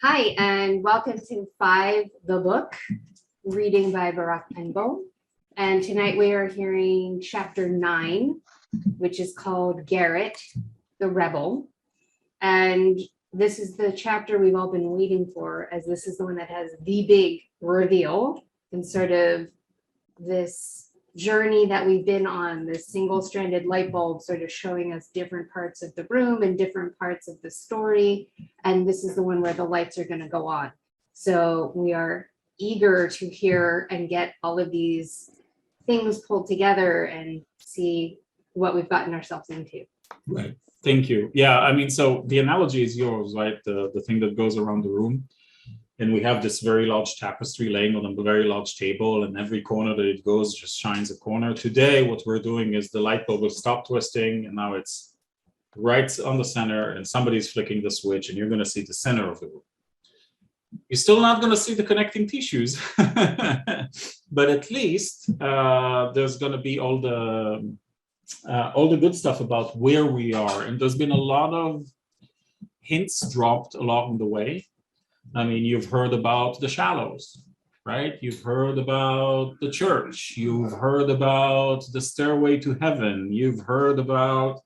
Hi, and welcome to Five, the book, reading by Barack Penbo. And tonight we are hearing chapter 9, which is called Garrett, the Rebel. And this is the chapter we've all been waiting for, as this is the one that has the big reveal and sort of this journey that we've been on, this single-stranded light bulb sort of showing us different parts of the room and different parts of the story. And this is the one where the lights are going to go on. So we are eager to hear and get all of these things pulled together and see what we've gotten ourselves into. Right. Thank you. Yeah, I mean, so the analogy is yours, right? The thing that goes around the room. And we have this very large tapestry laying on a very large table, and every corner that it goes just shines a corner. Today, what we're doing is the light bulb will stop twisting, and now it's right on the center, and somebody's flicking the switch, and you're going to see the center of the room. You're still not going to see the connecting tissues, but at least there's going to be all the good stuff about where we are. And there's been a lot of hints dropped along the way. I mean, you've heard about the shallows, right? You've heard about the church. You've heard about the stairway to heaven. You've heard about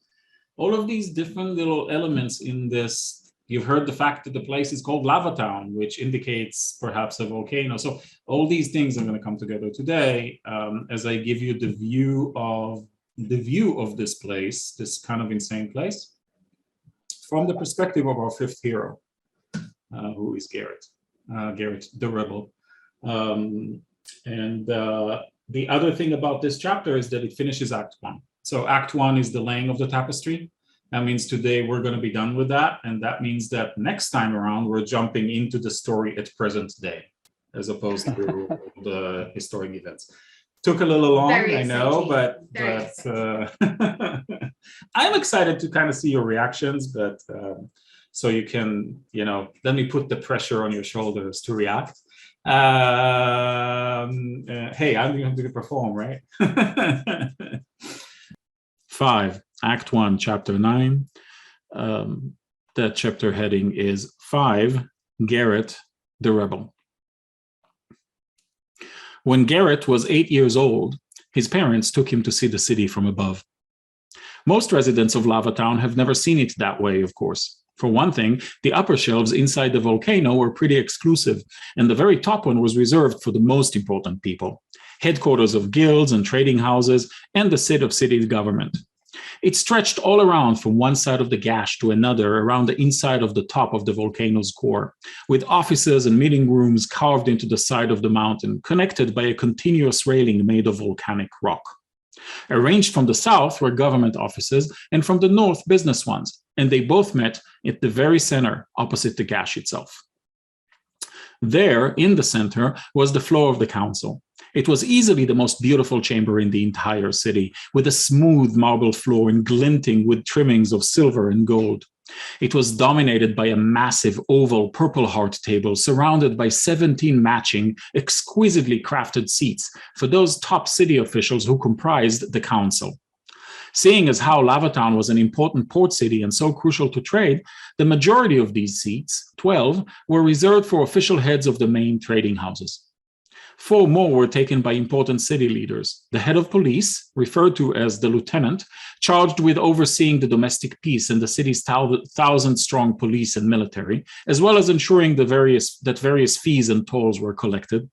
all of these different little elements in this. You've heard the fact that the place is called Lava Town, which indicates perhaps a volcano. So all these things are going to come together today as I give you the view of this place, this kind of insane place, from the perspective of our fifth hero. Who is Garrett, Garrett the Rebel. The other thing about this chapter is that it finishes Act 1. So Act 1 is the laying of the tapestry. That means today we're going to be done with that. And that means that next time around, we're jumping into the story at present day, as opposed to the historic events. Took a little long, I know, but I'm excited to kind of see your reactions, but so you can, let me put the pressure on your shoulders to react. Hey, I'm going to perform, right? 5, Act 1, Chapter 9. That chapter heading is 5, Garrett, the Rebel. When Garrett was 8 years old, his parents took him to see the city from above. Most residents of Lava Town have never seen it that way, of course. For one thing, the upper shelves inside the volcano were pretty exclusive, and the very top one was reserved for the most important people, headquarters of guilds and trading houses, and the seat of city government. It stretched all around from one side of the gash to another around the inside of the top of the volcano's core, with offices and meeting rooms carved into the side of the mountain, connected by a continuous railing made of volcanic rock. Arranged from the south were government offices, and from the north, business ones, and they both met at the very center, opposite the gash itself. There, in the center, was the floor of the council. It was easily the most beautiful chamber in the entire city, with a smooth marble floor and glinting with trimmings of silver and gold. It was dominated by a massive oval Purple Heart table surrounded by 17 matching, exquisitely crafted seats for those top city officials who comprised the council. Seeing as how Lava Town was an important port city and so crucial to trade, the majority of these seats, 12, were reserved for official heads of the main trading houses. 4 more were taken by important city leaders. The head of police, referred to as the lieutenant, charged with overseeing the domestic peace and the city's 1,000-strong police and military, as well as ensuring that various fees and tolls were collected.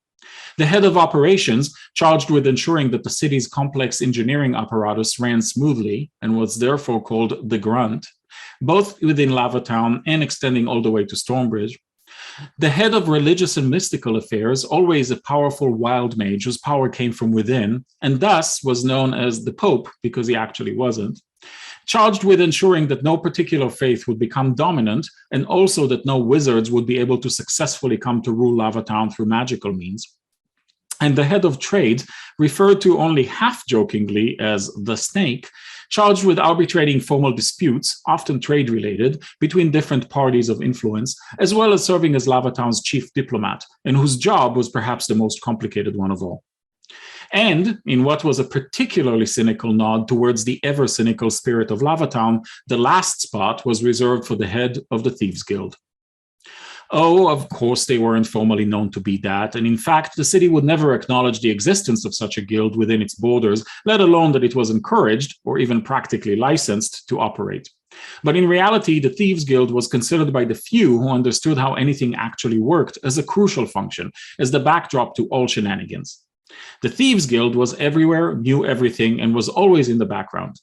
The head of operations, charged with ensuring that the city's complex engineering apparatus ran smoothly and was therefore called the Grunt, both within Lava Town and extending all the way to Stormbridge. The head of religious and mystical affairs, always a powerful wild mage whose power came from within, and thus was known as the Pope, because he actually wasn't, charged with ensuring that no particular faith would become dominant, and also that no wizards would be able to successfully come to rule Lava Town through magical means. And the head of trade, referred to only half-jokingly as the Snake, charged with arbitrating formal disputes, often trade-related, between different parties of influence, as well as serving as Lava Town's chief diplomat, and whose job was perhaps the most complicated one of all. And in what was a particularly cynical nod towards the ever-cynical spirit of Lava Town, the last spot was reserved for the head of the Thieves' Guild. Oh, of course, they weren't formally known to be that, and in fact, the city would never acknowledge the existence of such a guild within its borders, let alone that it was encouraged, or even practically licensed, to operate. But in reality, the Thieves Guild was considered by the few who understood how anything actually worked as a crucial function, as the backdrop to all shenanigans. The Thieves Guild was everywhere, knew everything, and was always in the background.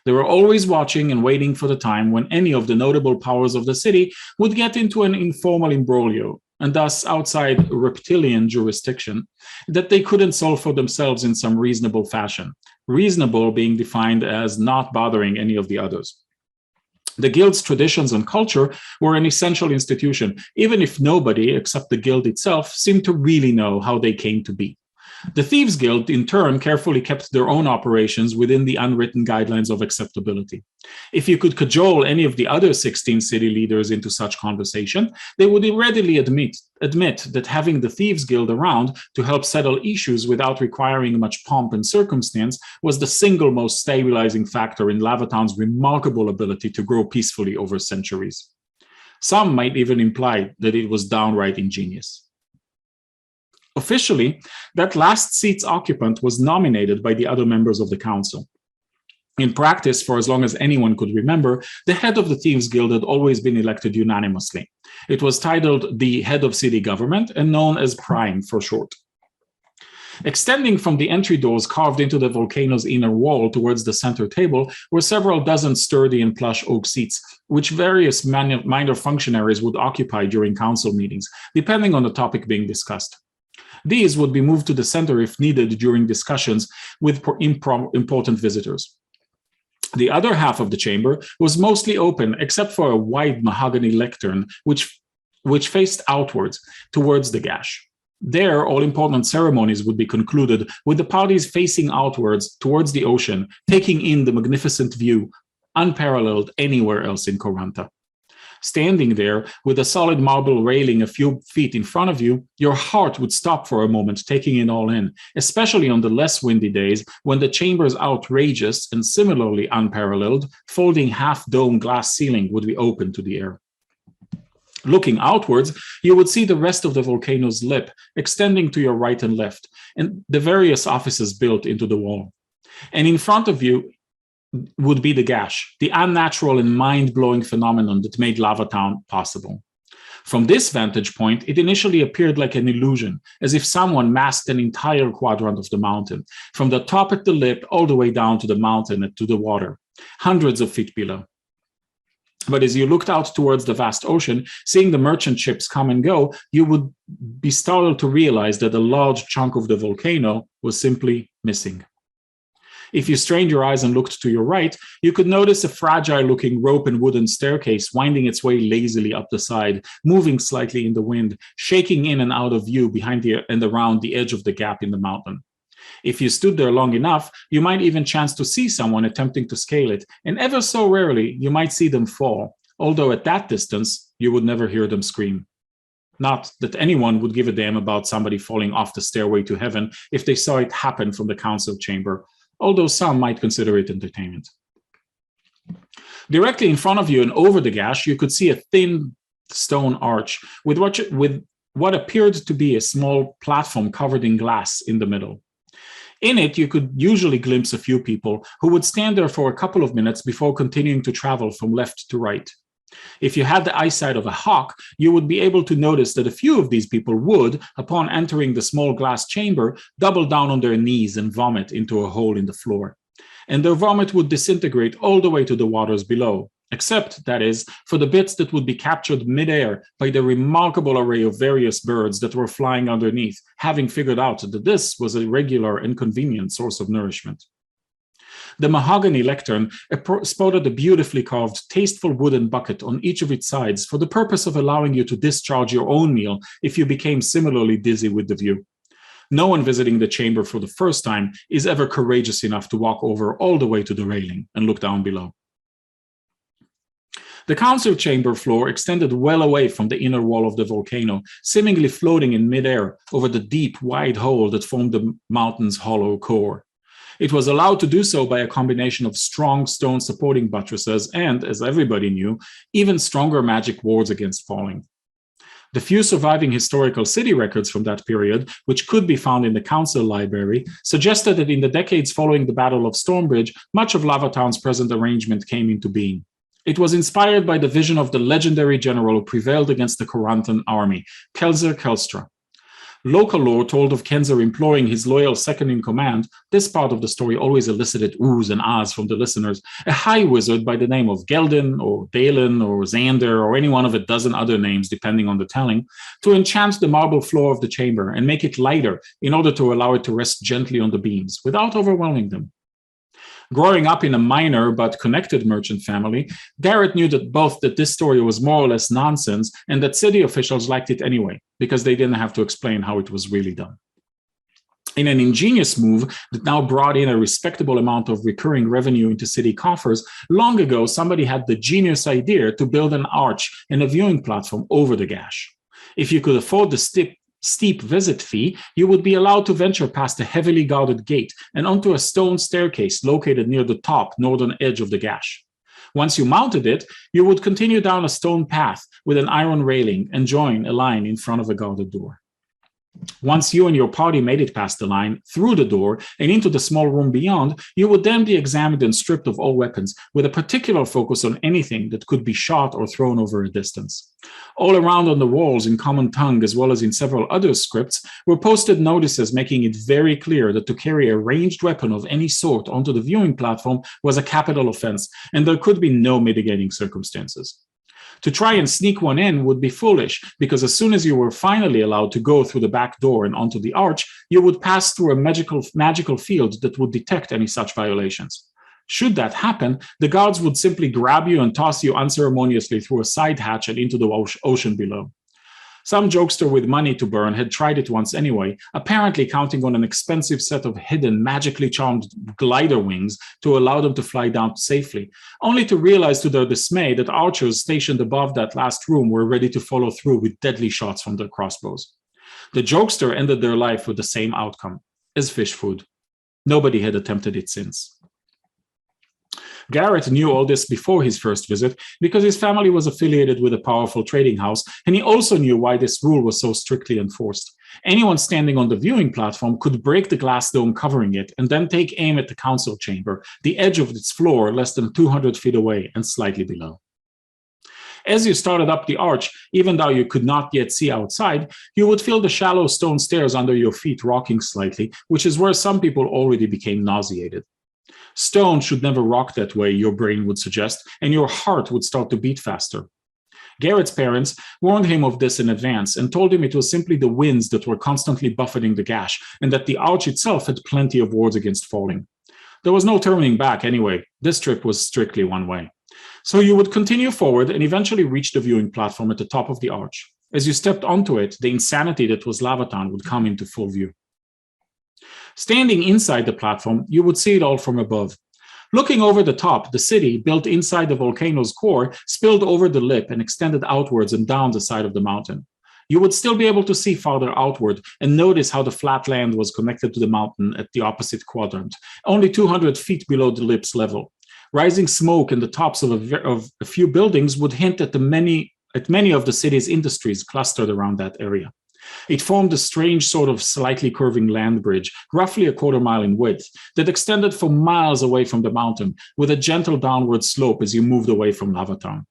They were always watching and waiting for the time when any of the notable powers of the city would get into an informal imbroglio, and thus outside reptilian jurisdiction, that they couldn't solve for themselves in some reasonable fashion. Reasonable being defined as not bothering any of the others. The guild's traditions and culture were an essential institution, even if nobody except the guild itself seemed to really know how they came to be. The Thieves Guild, in turn, carefully kept their own operations within the unwritten guidelines of acceptability. If you could cajole any of the other 16 city leaders into such conversation, they would readily admit that having the Thieves Guild around to help settle issues without requiring much pomp and circumstance was the single most stabilizing factor in Lavatown's remarkable ability to grow peacefully over centuries. Some might even imply that it was downright ingenious. Officially, that last seat's occupant was nominated by the other members of the council. In practice, for as long as anyone could remember, the head of the Thieves Guild had always been elected unanimously. It was titled the head of city government and known as Prime for short. Extending from the entry doors carved into the volcano's inner wall towards the center table were several dozen sturdy and plush oak seats, which various minor functionaries would occupy during council meetings, depending on the topic being discussed. These would be moved to the center if needed during discussions with important visitors. The other half of the chamber was mostly open except for a wide mahogany lectern which faced outwards towards the gash. There, all important ceremonies would be concluded with the parties facing outwards towards the ocean, taking in the magnificent view, unparalleled anywhere else in Coranta. Standing there with a solid marble railing a few feet in front of you, your heart would stop for a moment, taking it all in, especially on the less windy days when the chamber's outrageous and similarly unparalleled folding half-dome glass ceiling would be open to the air. Looking outwards, you would see the rest of the volcano's lip extending to your right and left, and the various offices built into the wall. And in front of you would be the gash, the unnatural and mind-blowing phenomenon that made Lavatown possible. From this vantage point, it initially appeared like an illusion, as if someone masked an entire quadrant of the mountain, from the top at the lip all the way down to the mountain and to the water, hundreds of feet below. But as you looked out towards the vast ocean, seeing the merchant ships come and go, you would be startled to realize that a large chunk of the volcano was simply missing. If you strained your eyes and looked to your right, you could notice a fragile-looking rope and wooden staircase winding its way lazily up the side, moving slightly in the wind, shaking in and out of view behind and around the edge of the gap in the mountain. If you stood there long enough, you might even chance to see someone attempting to scale it, and ever so rarely, you might see them fall, although at that distance, you would never hear them scream. Not that anyone would give a damn about somebody falling off the stairway to heaven if they saw it happen from the council chamber, although some might consider it entertainment. Directly in front of you and over the gash, you could see a thin stone arch with what appeared to be a small platform covered in glass in the middle. In it, you could usually glimpse a few people who would stand there for a couple of minutes before continuing to travel from left to right. If you had the eyesight of a hawk, you would be able to notice that a few of these people would, upon entering the small glass chamber, double down on their knees and vomit into a hole in the floor. And their vomit would disintegrate all the way to the waters below, except, that is, for the bits that would be captured midair by the remarkable array of various birds that were flying underneath, having figured out that this was a regular and convenient source of nourishment. The mahogany lectern sported a beautifully carved, tasteful wooden bucket on each of its sides for the purpose of allowing you to discharge your own meal if you became similarly dizzy with the view. No one visiting the chamber for the first time is ever courageous enough to walk over all the way to the railing and look down below. The council chamber floor extended well away from the inner wall of the volcano, seemingly floating in midair over the deep, wide hole that formed the mountain's hollow core. It was allowed to do so by a combination of strong stone supporting buttresses and, as everybody knew, even stronger magic wards against falling. The few surviving historical city records from that period, which could be found in the council library, suggested that in the decades following the Battle of Stonebridge, much of Lavatown's present arrangement came into being. It was inspired by the vision of the legendary general who prevailed against the Coranthan army, Kelzer Kelstra. Local lore told of Kenzer imploring his loyal second-in-command. This part of the story always elicited oohs and ahs from the listeners, a high wizard by the name of Gelden or Dalen or Xander or any one of a dozen other names depending on the telling, to enchant the marble floor of the chamber and make it lighter in order to allow it to rest gently on the beams without overwhelming them. Growing up in a minor but connected merchant family, Garrett knew that this story was more or less nonsense and that city officials liked it anyway, because they didn't have to explain how it was really done. In an ingenious move that now brought in a respectable amount of recurring revenue into city coffers, long ago somebody had the genius idea to build an arch and a viewing platform over the gash. If you could afford the steep visit fee, you would be allowed to venture past a heavily guarded gate and onto a stone staircase located near the top northern edge of the gash. Once you mounted it, you would continue down a stone path with an iron railing and join a line in front of a guarded door. Once you and your party made it past the line, through the door, and into the small room beyond, you would then be examined and stripped of all weapons, with a particular focus on anything that could be shot or thrown over a distance. All around on the walls in common tongue, as well as in several other scripts, were posted notices making it very clear that to carry a ranged weapon of any sort onto the viewing platform was a capital offense, and there could be no mitigating circumstances. To try and sneak one in would be foolish, because as soon as you were finally allowed to go through the back door and onto the arch, you would pass through a magical field that would detect any such violations. Should that happen, the guards would simply grab you and toss you unceremoniously through a side hatch and into the ocean below. Some jokester with money to burn had tried it once anyway, apparently counting on an expensive set of hidden, magically charmed glider wings to allow them to fly down safely, only to realize to their dismay that archers stationed above that last room were ready to follow through with deadly shots from their crossbows. The jokester ended their life with the same outcome, as fish food. Nobody had attempted it since. Garrett knew all this before his first visit because his family was affiliated with a powerful trading house, and he also knew why this rule was so strictly enforced. Anyone standing on the viewing platform could break the glass dome covering it and then take aim at the council chamber, the edge of its floor less than 200 feet away and slightly below. As you started up the arch, even though you could not yet see outside, you would feel the shallow stone stairs under your feet rocking slightly, which is where some people already became nauseated. Stone should never rock that way, your brain would suggest, and your heart would start to beat faster. Garrett's parents warned him of this in advance and told him it was simply the winds that were constantly buffeting the gash and that the arch itself had plenty of wards against falling. There was no turning back anyway. This trip was strictly one way. So you would continue forward and eventually reach the viewing platform at the top of the arch. As you stepped onto it, the insanity that was Lavatown would come into full view. Standing inside the platform, you would see it all from above. Looking over the top, the city, built inside the volcano's core, spilled over the lip and extended outwards and down the side of the mountain. You would still be able to see farther outward and notice how the flat land was connected to the mountain at the opposite quadrant, only 200 feet below the lip's level. Rising smoke and the tops of a few buildings would hint at many of the city's industries clustered around that area. It formed a strange sort of slightly curving land bridge, roughly a quarter mile in width, that extended for miles away from the mountain, with a gentle downward slope as you moved away from Lavatown.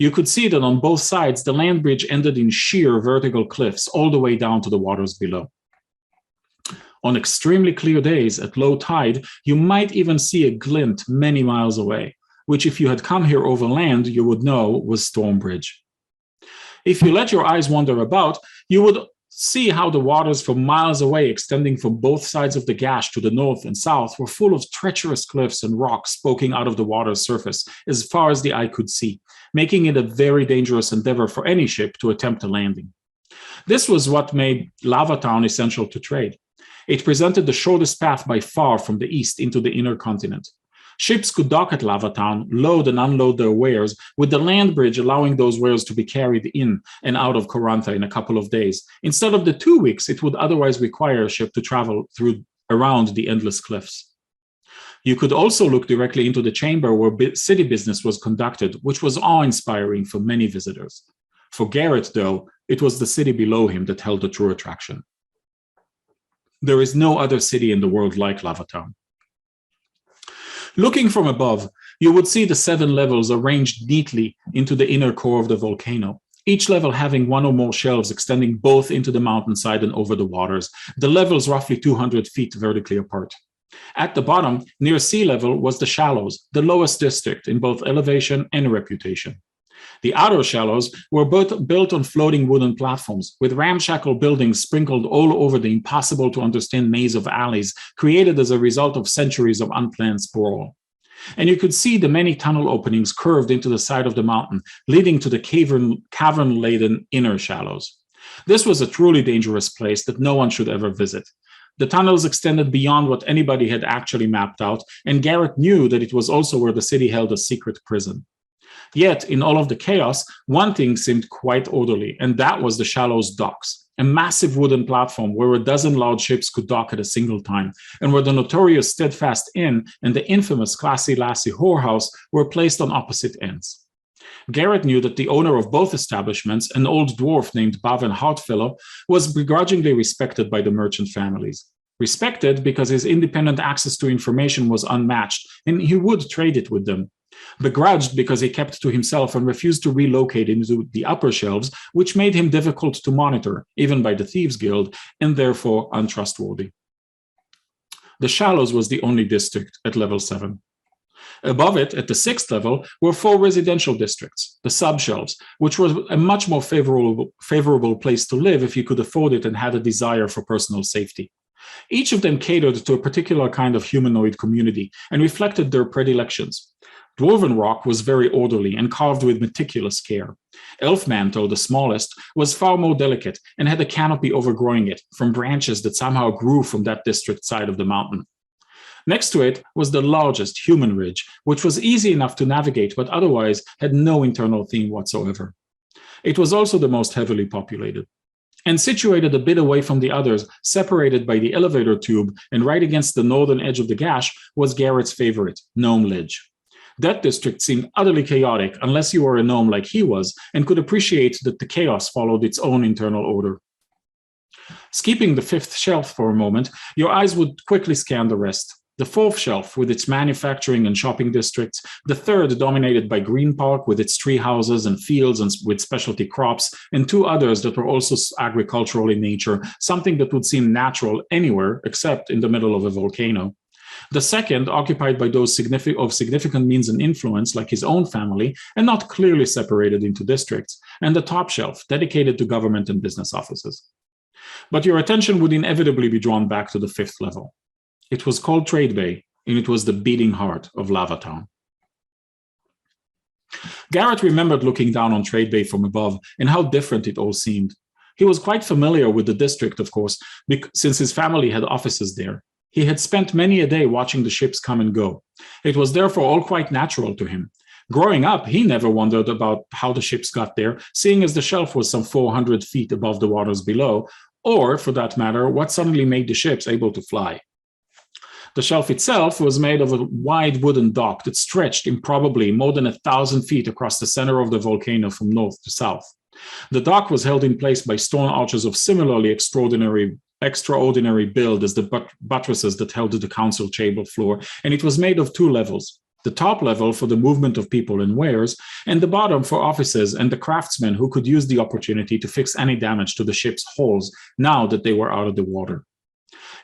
You could see that on both sides, the land bridge ended in sheer vertical cliffs all the way down to the waters below. On extremely clear days at low tide, you might even see a glint many miles away, which if you had come here over land, you would know was Stormbridge. If you let your eyes wander about, you would see how the waters from miles away, extending from both sides of the gash to the north and south, were full of treacherous cliffs and rocks poking out of the water's surface as far as the eye could see, making it a very dangerous endeavor for any ship to attempt a landing. This was what made Lavatown essential to trade. It presented the shortest path by far from the east into the inner continent. Ships could dock at Lavatown, load and unload their wares, with the land bridge allowing those wares to be carried in and out of Corantha in a couple of days, instead of the 2 weeks it would otherwise require a ship to travel around the endless cliffs. You could also look directly into the chamber where city business was conducted, which was awe-inspiring for many visitors. For Garrett, though, it was the city below him that held the true attraction. There is no other city in the world like Lavatown. Looking from above, you would see the 7 levels arranged neatly into the inner core of the volcano, each level having one or more shelves extending both into the mountainside and over the waters, the levels roughly 200 feet vertically apart. At the bottom, near sea level, was the Shallows, the lowest district in both elevation and reputation. The outer Shallows were both built on floating wooden platforms, with ramshackle buildings sprinkled all over the impossible-to-understand maze of alleys created as a result of centuries of unplanned sprawl. And you could see the many tunnel openings curved into the side of the mountain, leading to the cavern-laden inner Shallows. This was a truly dangerous place that no one should ever visit. The tunnels extended beyond what anybody had actually mapped out, and Garrett knew that it was also where the city held a secret prison. Yet, in all of the chaos, one thing seemed quite orderly, and that was the Shallows docks, a massive wooden platform where a dozen large ships could dock at a single time, and where the notorious Steadfast Inn and the infamous Classy Lassie whorehouse were placed on opposite ends. Garrett knew that the owner of both establishments, an old dwarf named Bavan Heartfellow, was begrudgingly respected by the merchant families. Respected because his independent access to information was unmatched, and he would trade it with them. Begrudged because he kept to himself and refused to relocate into the upper shelves, which made him difficult to monitor, even by the Thieves Guild, and therefore untrustworthy. The Shallows was the only district at level 7. Above it, at the 6th level, were 4 residential districts, the subshelves, which was a much more favorable place to live if you could afford it and had a desire for personal safety. Each of them catered to a particular kind of humanoid community and reflected their predilections. Dwarven Rock was very orderly and carved with meticulous care. Elfmantle, the smallest, was far more delicate and had a canopy overgrowing it from branches that somehow grew from that district side of the mountain. Next to it was the largest, Human Ridge, which was easy enough to navigate but otherwise had no internal theme whatsoever. It was also the most heavily populated. And situated a bit away from the others, separated by the elevator tube and right against the northern edge of the gash, was Garrett's favorite, Gnome Ledge. That district seemed utterly chaotic unless you were a gnome like he was and could appreciate that the chaos followed its own internal order. Skipping the 5th shelf for a moment, your eyes would quickly scan the rest. The 4th shelf with its manufacturing and shopping districts, the 3rd dominated by Green Park with its tree houses and fields and with specialty crops, and 2 others that were also agricultural in nature, something that would seem natural anywhere except in the middle of a volcano. The 2nd, occupied by those of significant means and influence, like his own family, and not clearly separated into districts, and the top shelf, dedicated to government and business offices. But your attention would inevitably be drawn back to the 5th level. It was called Trade Bay, and it was the beating heart of Lavatown. Garrett remembered looking down on Trade Bay from above and how different it all seemed. He was quite familiar with the district, of course, since his family had offices there. He had spent many a day watching the ships come and go. It was therefore all quite natural to him. Growing up, he never wondered about how the ships got there, seeing as the shelf was some 400 feet above the waters below, or, for that matter, what suddenly made the ships able to fly. The shelf itself was made of a wide wooden dock that stretched improbably more than 1,000 feet across the center of the volcano from north to south. The dock was held in place by stone arches of similarly extraordinary build as the buttresses that held the council chamber floor, and it was made of 2 levels. The top level for the movement of people and wares, and the bottom for offices and the craftsmen who could use the opportunity to fix any damage to the ship's hulls now that they were out of the water.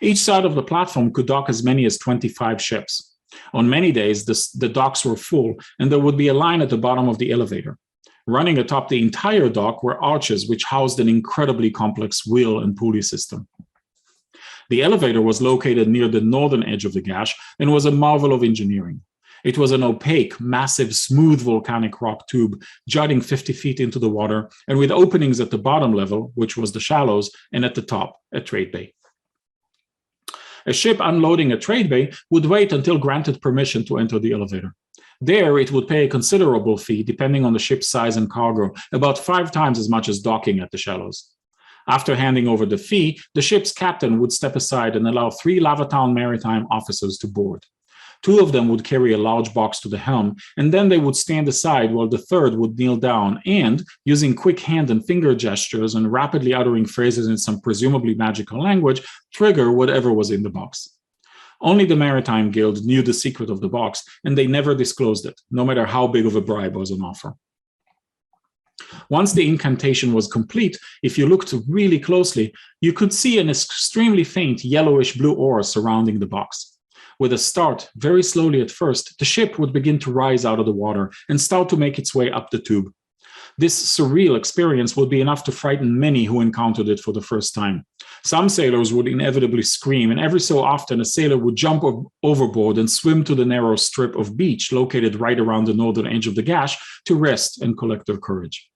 Each side of the platform could dock as many as 25 ships. On many days, the docks were full, and there would be a line at the bottom of the elevator. Running atop the entire dock were arches which housed an incredibly complex wheel and pulley system. The elevator was located near the northern edge of the gash and was a marvel of engineering. It was an opaque, massive, smooth volcanic rock tube jutting 50 feet into the water and with openings at the bottom level, which was the Shallows, and at the top, a trade bay. A ship unloading at Trade Bay would wait until granted permission to enter the elevator. There, it would pay a considerable fee, depending on the ship's size and cargo, about 5 times as much as docking at the Shallows. After handing over the fee, the ship's captain would step aside and allow 3 Lavatown maritime officers to board. Two of them would carry a large box to the helm, and then they would stand aside while the third would kneel down and, using quick hand and finger gestures and rapidly uttering phrases in some presumably magical language, trigger whatever was in the box. Only the Maritime Guild knew the secret of the box, and they never disclosed it, no matter how big of a bribe was on offer. Once the incantation was complete, if you looked really closely, you could see an extremely faint yellowish-blue aura surrounding the box. With a start, very slowly at first, the ship would begin to rise out of the water and start to make its way up the tube. This surreal experience would be enough to frighten many who encountered it for the first time. Some sailors would inevitably scream, and every so often a sailor would jump overboard and swim to the narrow strip of beach located right around the northern edge of the gash to rest and collect their courage.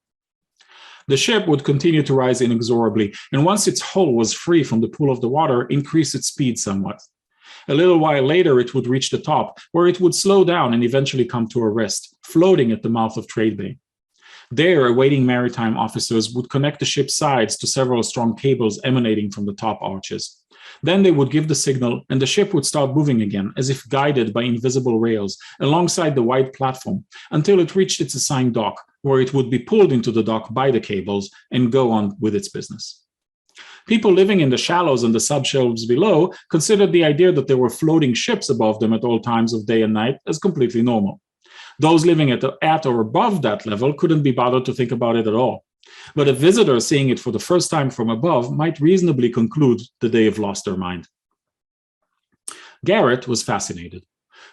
The ship would continue to rise inexorably, and once its hull was free from the pool of the water, increase its speed somewhat. A little while later, it would reach the top, where it would slow down and eventually come to a rest, floating at the mouth of Trade Bay. There, awaiting maritime officers would connect the ship's sides to several strong cables emanating from the top arches. Then they would give the signal, and the ship would start moving again, as if guided by invisible rails, alongside the wide platform, until it reached its assigned dock, where it would be pulled into the dock by the cables and go on with its business. People living in the shallows and the subshelves below considered the idea that there were floating ships above them at all times of day and night as completely normal. Those living at or above that level couldn't be bothered to think about it at all. But a visitor seeing it for the first time from above might reasonably conclude that they have lost their mind. Garrett was fascinated.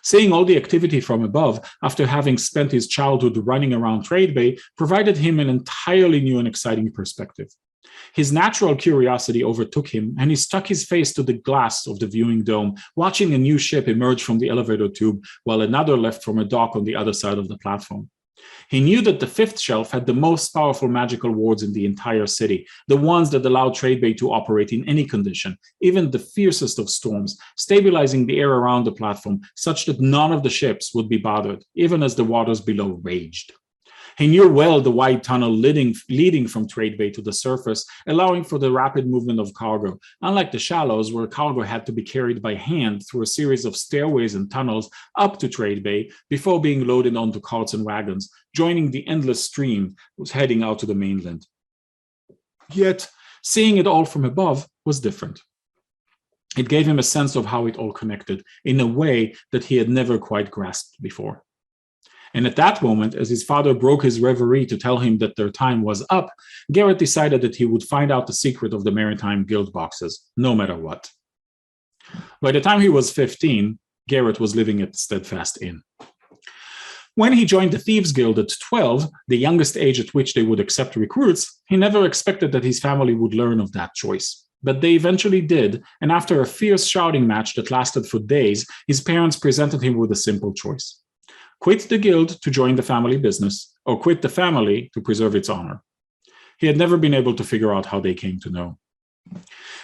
Seeing all the activity from above, after having spent his childhood running around Trade Bay, provided him an entirely new and exciting perspective. His natural curiosity overtook him, and he stuck his face to the glass of the viewing dome, watching a new ship emerge from the elevator tube, while another left from a dock on the other side of the platform. He knew that the fifth shelf had the most powerful magical wards in the entire city, the ones that allowed Trade Bay to operate in any condition, even the fiercest of storms, stabilizing the air around the platform such that none of the ships would be bothered, even as the waters below raged. He knew well the wide tunnel leading from Trade Bay to the surface, allowing for the rapid movement of cargo, unlike the shallows where cargo had to be carried by hand through a series of stairways and tunnels up to Trade Bay before being loaded onto carts and wagons, joining the endless stream heading out to the mainland. Yet, seeing it all from above was different. It gave him a sense of how it all connected in a way that he had never quite grasped before. And at that moment, as his father broke his reverie to tell him that their time was up, Garrett decided that he would find out the secret of the Maritime Guild boxes, no matter what. By the time he was 15, Garrett was living at the Steadfast Inn. When he joined the Thieves Guild at 12, the youngest age at which they would accept recruits, he never expected that his family would learn of that choice. But they eventually did, and after a fierce shouting match that lasted for days, his parents presented him with a simple choice. Quit the guild to join the family business, or quit the family to preserve its honor. He had never been able to figure out how they came to know.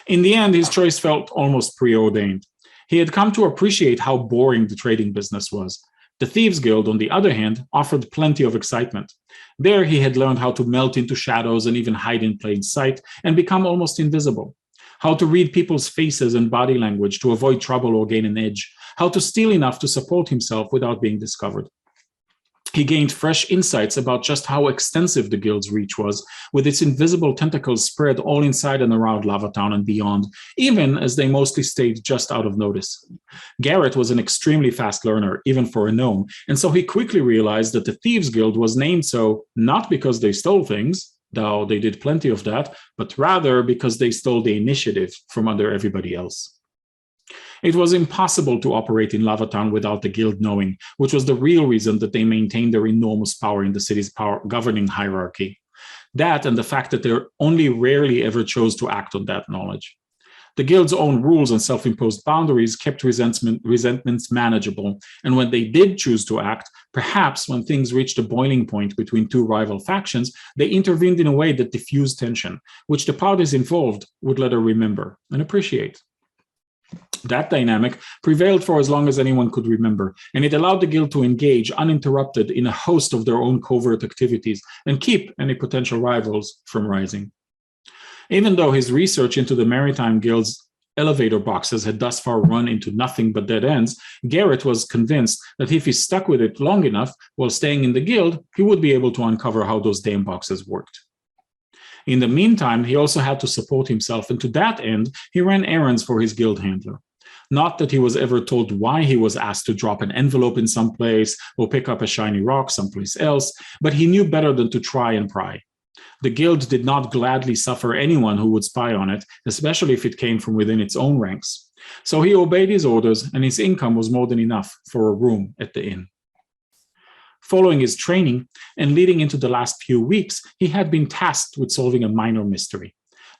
In the end, his choice felt almost preordained. He had come to appreciate how boring the trading business was. The Thieves Guild, on the other hand, offered plenty of excitement. There, he had learned how to melt into shadows and even hide in plain sight and become almost invisible. How to read people's faces and body language to avoid trouble or gain an edge. How to steal enough to support himself without being discovered. He gained fresh insights about just how extensive the guild's reach was, with its invisible tentacles spread all inside and around Lavatown and beyond, even as they mostly stayed just out of notice. Garrett was an extremely fast learner, even for a gnome, and so he quickly realized that the Thieves Guild was named so not because they stole things, though they did plenty of that, but rather because they stole the initiative from under everybody else. It was impossible to operate in Lavatown without the guild knowing, which was the real reason that they maintained their enormous power in the city's governing hierarchy. That and the fact that they only rarely ever chose to act on that knowledge. The guild's own rules and self-imposed boundaries kept resentments manageable, and when they did choose to act, perhaps when things reached a boiling point between two rival factions, they intervened in a way that diffused tension, which the parties involved would later remember and appreciate. That dynamic prevailed for as long as anyone could remember, and it allowed the guild to engage uninterrupted in a host of their own covert activities and keep any potential rivals from rising. Even though his research into the Maritime Guild's elevator boxes had thus far run into nothing but dead ends, Garrett was convinced that if he stuck with it long enough while staying in the guild, he would be able to uncover how those damn boxes worked. In the meantime, he also had to support himself, and to that end, he ran errands for his guild handler. Not that he was ever told why he was asked to drop an envelope in some place or pick up a shiny rock someplace else, but he knew better than to try and pry. The guild did not gladly suffer anyone who would spy on it, especially if it came from within its own ranks. So he obeyed his orders, and his income was more than enough for a room at the inn. Following his training and leading into the last few weeks, he had been tasked with solving a minor mystery.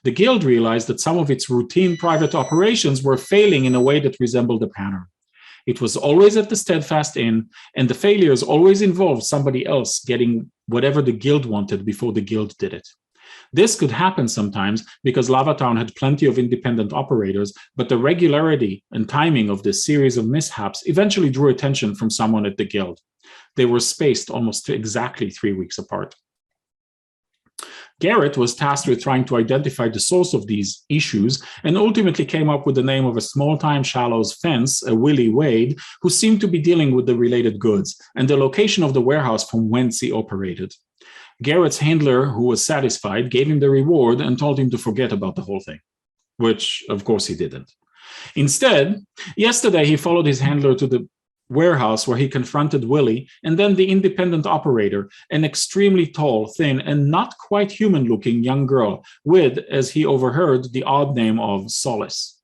The guild realized that some of its routine private operations were failing in a way that resembled a pattern. It was always at the Steadfast Inn, and the failures always involved somebody else getting whatever the guild wanted before the guild did it. This could happen sometimes because Lavatown had plenty of independent operators, but the regularity and timing of this series of mishaps eventually drew attention from someone at the guild. They were spaced almost exactly 3 weeks apart. Garrett was tasked with trying to identify the source of these issues and ultimately came up with the name of a small-time Shallows fence, a Willie Wade, who seemed to be dealing with the related goods, and the location of the warehouse from whence he operated. Garrett's handler, who was satisfied, gave him the reward and told him to forget about the whole thing, which, of course, he didn't. Instead, yesterday he followed his handler to the warehouse where he confronted Willie and then the independent operator, an extremely tall, thin, and not quite human-looking young girl with, as he overheard, the odd name of Solace.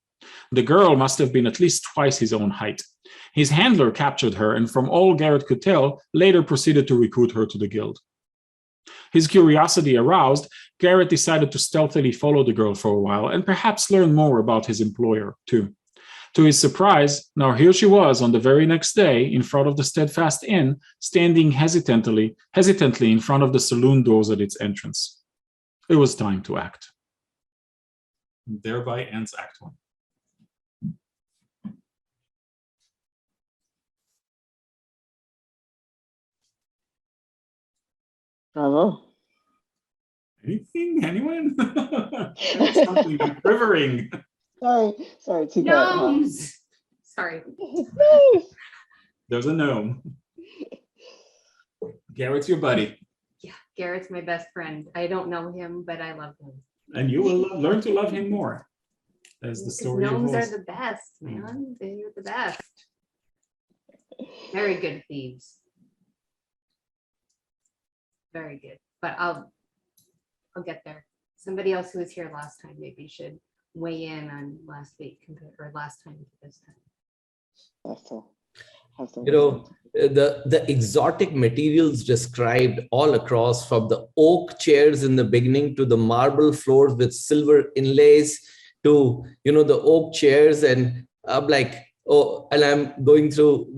The girl must have been at least twice his own height. His handler captured her and, from all Garrett could tell, later proceeded to recruit her to the guild. His curiosity aroused, Garrett decided to stealthily follow the girl for a while and perhaps learn more about his employer, too. To his surprise, now here she was on the very next day in front of the Steadfast Inn, standing hesitantly in front of the saloon doors at its entrance. It was time to act. And thereby ends Act 1. Bravo. Anything? Anyone? Something quivering. Sorry, too Gnomes. Sorry. There's a gnome. Garrett's your buddy. Yeah, Garrett's my best friend. I don't know him, but I love him. And you will learn to love him more as the story Gnomes evolves. are the best, man. They're the best. Very good thieves. Very good. But I'll get there. Somebody else who was here last time maybe should weigh in on last week or last time to this time. You know, the exotic materials described all across, from the oak chairs in the beginning to the marble floors with silver inlays to, you know, the oak chairs, and I'm like, oh, and I'm going through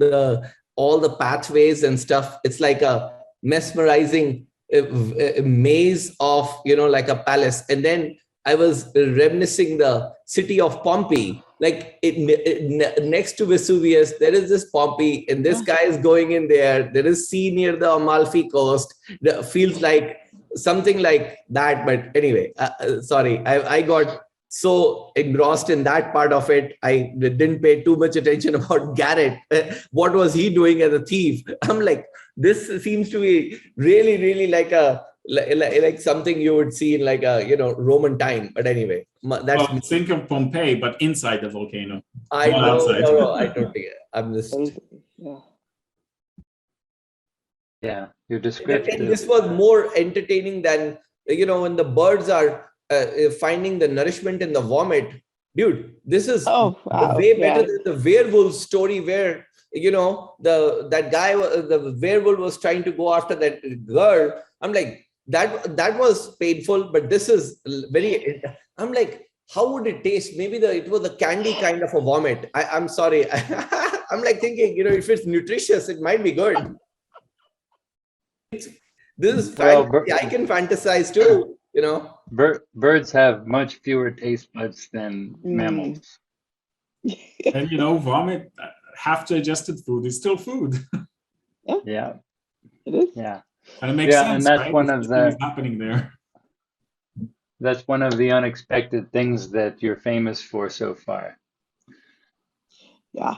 all the pathways and stuff. It's like a mesmerizing a maze of, you know, like a palace. And then I was reminiscing the city of Pompeii, like next to Vesuvius, there is this Pompeii, and this guy is going in there. There is sea near the Amalfi coast. That feels like something like that. But anyway, sorry, I got so engrossed in that part of it. I didn't pay too much attention about Garrett. What was he doing as a thief? I'm like, this seems to be really, really like something you would see in like a, you know, Roman time. But anyway, that's well, think of Pompeii, but inside the volcano. I not know, outside. no, I totally, I'm just. Yeah, your description. And this was more entertaining than, you know, when the birds are finding the nourishment in the vomit. Dude, this is way better than the werewolf story where, you know, that guy, the werewolf was trying to go after that girl. I'm like, that was painful, but this is very, I'm like, how would it taste? Maybe it was a candy kind of a vomit. I'm sorry. I'm like thinking, you know, if it's nutritious, it might be good. This is fantasy. Well, I can fantasize too, you know. Birds have much fewer taste buds than mammals. And, you know, vomit, half-digested food is still food. Yeah. It is. Yeah. And it makes sense, and that's right? one of the happening there. That's one of the unexpected things that you're famous for so far. Yeah.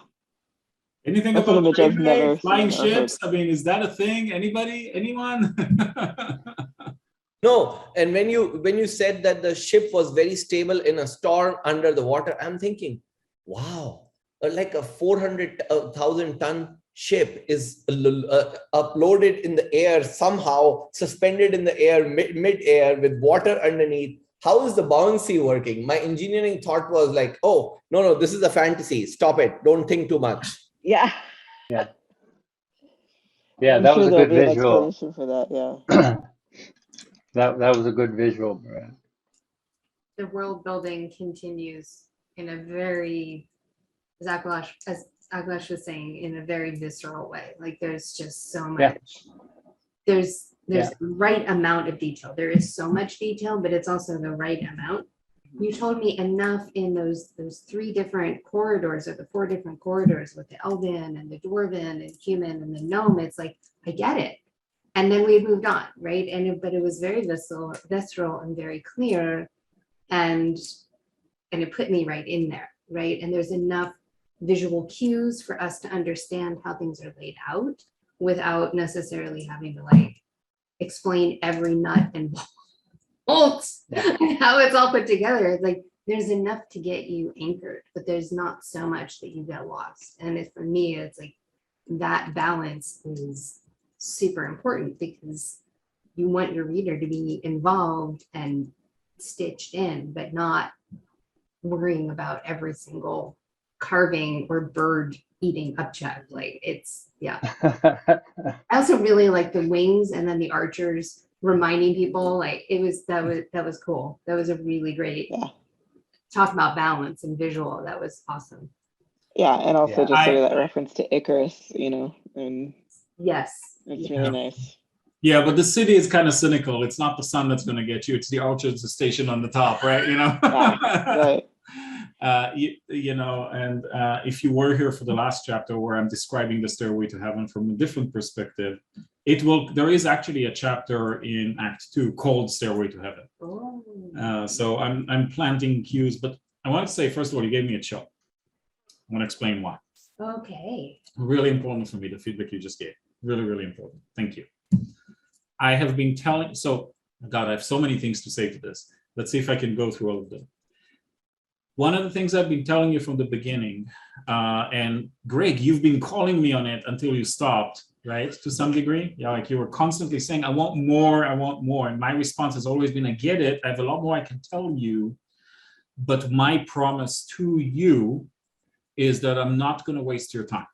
Anything That's an about image I've never flying seen or heard. ships? I mean, is that a thing? Anybody? Anyone? No, and when you said that the ship was very stable in a storm under the water, I'm thinking, wow, like a 400,000 ton ship is uploaded in the air somehow, suspended in the air, mid-air with water underneath. How is the buoyancy working? My engineering thought was like, oh, no, this is a fantasy. Stop it. Don't think too much. Yeah. Yeah. Yeah, I'm that sure was a there'll good be an visual. explanation for that. Yeah. That was a good visual, Brad. The world building continues in a very, as Akalash was saying, in a very visceral way. Like there's just so Yeah. much. There's Yeah. the right amount of detail. There is so much detail, but it's also the right amount. You told me enough in those 3 different corridors, or the 4 different corridors with the Elven and the Dwarven and human and the gnome. It's like, I get it. And then we moved on, right? But it was very visceral and very clear. And it put me right in there, right? And there's enough visual cues for us to understand how things are laid out without necessarily having to like explain every nut and bolt and how it's all put together. It's like there's enough to get you anchored, but there's not so much that you get lost. And for me, it's like that balance is super important, because you want your reader to be involved and stitched in, but not worrying about every single carving or bird eating object. Like it's, yeah. I also really like the wings and then the archers reminding people, like that was cool. That was a really great talk about balance and visual. That was awesome. Yeah, and also Yeah. just sort of that reference to Icarus, and yes, it's really nice. Yeah, but the city is kind of cynical. It's not the sun that's going to get you. It's the archers station on the top, right? Right. And if you were here for the last chapter where I'm describing the Stairway to Heaven from a different perspective, there is actually a chapter in Act 2 called Stairway to Heaven. Oh. So I'm planting cues, but I want to say, first of all, you gave me a chill. I want to explain why. Okay. Really important for me, the feedback you just gave. Really, really important. Thank you. I have been telling, God, I have so many things to say to this. Let's see if I can go through all of them. One of the things I've been telling you from the beginning, and Greg, you've been calling me on it until you stopped, right? To some degree. Yeah, like you were constantly saying, I want more. And my response has always been, I get it. I have a lot more I can tell you. But my promise to you is that I'm not going to waste your time,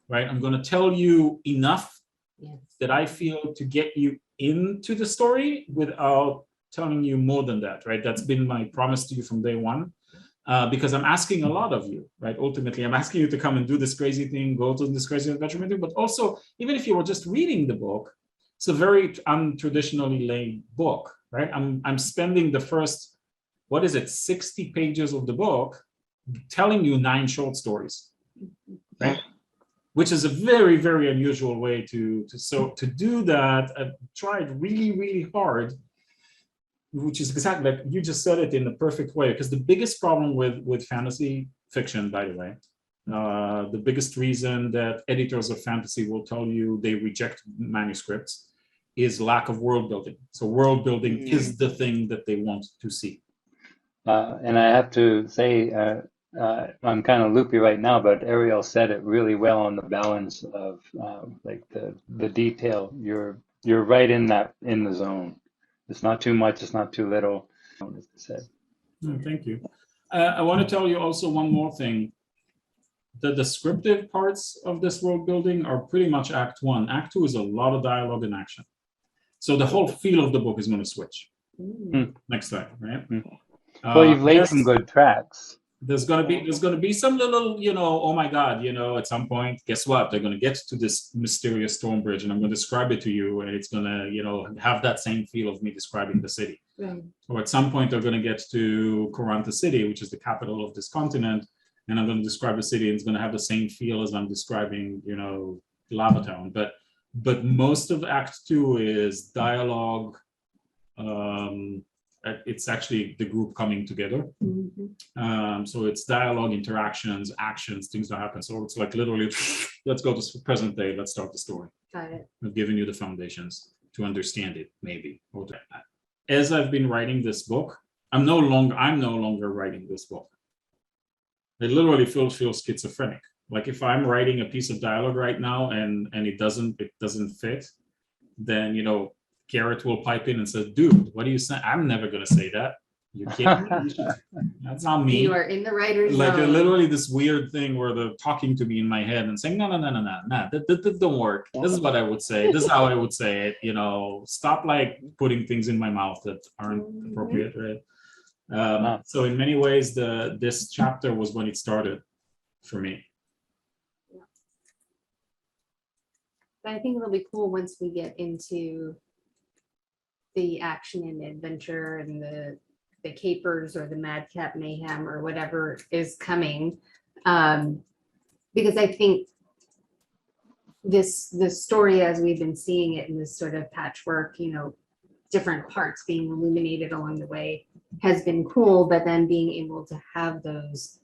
right? I'm going to tell you enough that I feel to get you into the story without telling you more than that, right? That's been my promise to you from day one, because I'm asking a lot of you, right? Ultimately, I'm asking you to come and do this crazy thing, go to this crazy adventure, but also, even if you were just reading the book, it's a very untraditionally laid book, right? I'm spending the first, 60 pages of the book telling you 9 short stories, right? Which is a very, very unusual way to do that. I've tried really, really hard, which is exactly like you just said it in the perfect way. Because the biggest problem with fantasy fiction, by the way, the biggest reason that editors of fantasy will tell you they reject manuscripts is lack of world building. So world building is the thing that they want to see. And I have to say, I'm kind of loopy right now, but Ariel said it really well on the balance of like the detail. You're right in the zone. It's not too much. It's not too little. As I said. Thank you. I want to tell you also one more thing. The descriptive parts of this world building are pretty much Act 1. Act 2 is a lot of dialogue and action. So the whole feel of the book is going to switch. Next slide, right? Well, you've laid some good tracks. There's gonna be some little, oh my God, at some point, guess what? They're gonna get to this mysterious storm bridge, and I'm gonna describe it to you, and it's gonna, have that same feel of me describing the city. Right. Or at some point, they're gonna get to Corantha City, which is the capital of this continent, and I'm gonna describe the city, and it's gonna have the same feel as I'm describing, Lava Town. But most of Act 2 is dialogue, it's actually the group coming together. So it's dialogue, interactions, actions, things that happen. So it's like literally, let's go to present day, let's start the story. Got it. I've given you the foundations to understand it, maybe. As I've been writing this book, I'm no longer writing this book. It literally feels schizophrenic. Like if I'm writing a piece of dialogue right now and it doesn't fit, then Garrett will pipe in and say, dude, what are you saying? I'm never gonna say that. You can't. That's not me. You are in the writer's Like zone. literally this weird thing where they're talking to me in my head and saying, no, that don't work. This is what I would say. This is how I would say it. Stop like putting things in my mouth that aren't appropriate, right? So in many ways, this chapter was when it started for me. But I think it'll be cool once we get into the action and adventure and the capers or the madcap mayhem or whatever is coming. Because I think this story, as we've been seeing it in this sort of patchwork, different parts being illuminated along the way has been cool, but then being able to have those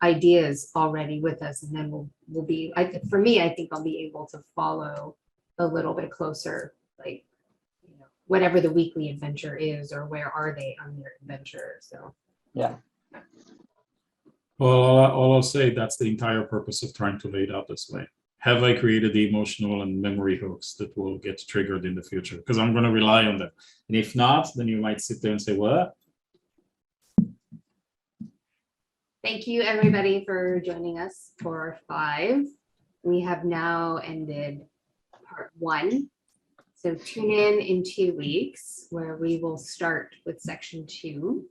ideas already with us, and then we'll be, for me, I think I'll be able to follow a little bit closer, like whatever the weekly adventure is, or where are they on their adventure. So Yeah. Well, all I'll say, that's the entire purpose of trying to lay it out this way. Have I created the emotional and memory hooks that will get triggered in the future? Because I'm going to rely on them. And if not, then you might sit there and say, what? thank you everybody for joining us for 5. We have now ended part 1. So tune in 2 weeks where we will start with section 2,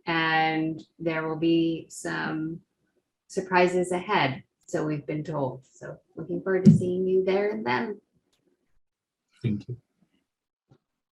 and there will be some surprises ahead. So we've been told. So looking forward to seeing you there and then. Thank you.